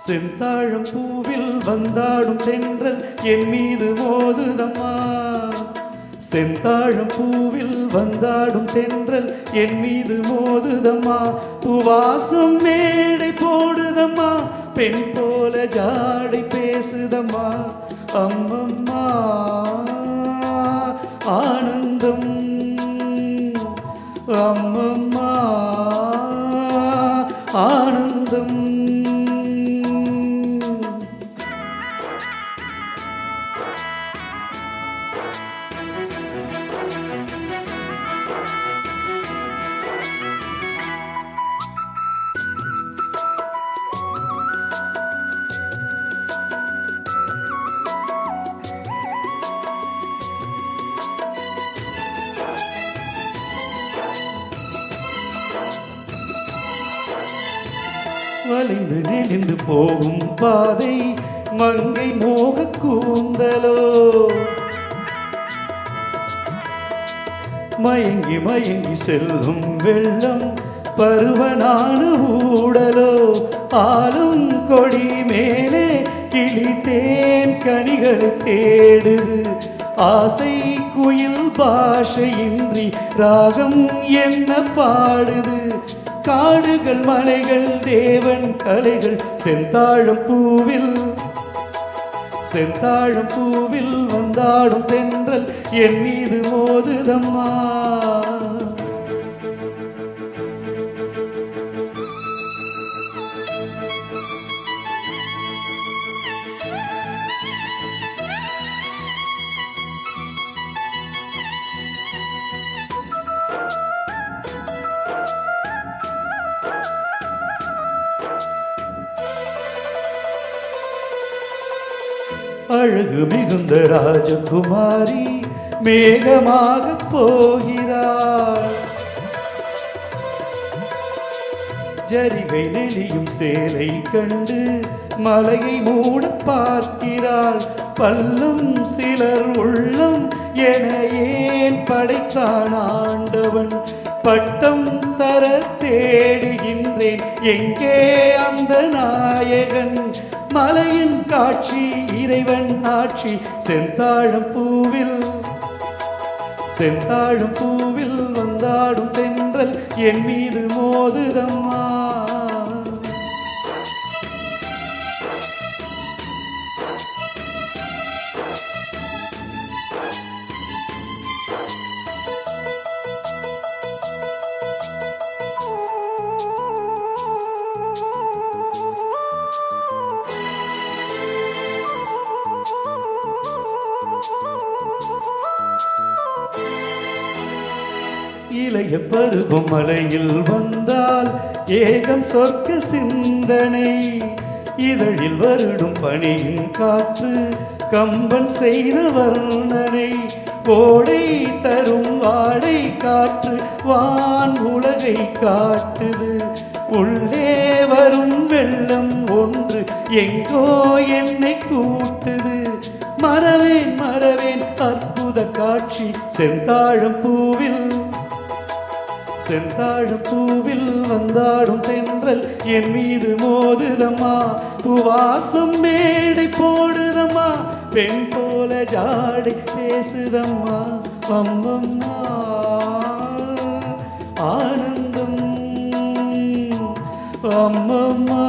செந்தாழம் பூவில் வந்தாடும் தென்றல் என் மீது மோதுதம்மா. செந்தாழம் பூவில் வந்தாடும் தென்றல் என் மீது மோதுதம்மா. பூவாசம் மேடை போடுதம்மா, பெண் போல ஜாடை பேசுதம்மா. அம்மம்மா ஆனந்தம், அம்மம்மா ஆனந்தம். வலிந்து நெளிந்து போகும் பாதை மங்கை மோக கூந்தலோ, மயங்கி மயங்கி செல்லும் வெள்ளம் பருவனான ஊடலோ. ஆலும் கொடி மேலே கிளி தேன் கனிகளை தேடுது, ஆசை குயில் பாஷையின்றி ராகம் என்ன பாடுது. காடுகள் மலைகள் தேவன் கலைகள் செந்தாழம் பூவில், செந்தாழம் பூவில் வந்தாடும் தென்றல் என் மீது மோதுதம்மா. அழகு மிகுந்த ராஜகுமாரி மேகமாக போகிறாள், ஜரிகை நெளியும் சேலை கண்டு மலையை மூட பார்க்கிறாள். பல்லம் சிலர் உள்ளம் என ஏன் படைத்தான் ஆண்டவன், பட்டம் தர தேடுகின்றேன் எங்கே அந்த நாயகன். மலையின் காட்சி இறைவன் ஆட்சி செந்தாழம் பூவில், செந்தாழம் பூவில் வந்தாடும் தென்றல் என் மீது மோதுதம்மா. இளைய பருவம் மலையில் வந்தால் ஏகம் சொர்க்க சிந்தனை, இதழில் வருடும் பனியின் காற்று கம்பன் செய்த வர்ணனை. கோடை தரும் வாடை காற்று வான் உலகை காட்டுது, உள்ளே வரும் வெள்ளம் ஒன்று எங்கோ என்னை கூட்டுது. மறவேன் மறவேன் அற்புத காட்சி செந்தாழம் பூவில், செந்தாழம் பூவில் வந்தாடும் தென்றல் என் மீது மோதுதம்மா. பூவாசம் மேடை போடுதம்மா, பெண் போல ஜாடை பேசுதம்மா. அம்மம்மா ஆனந்தம், அம்மம்மா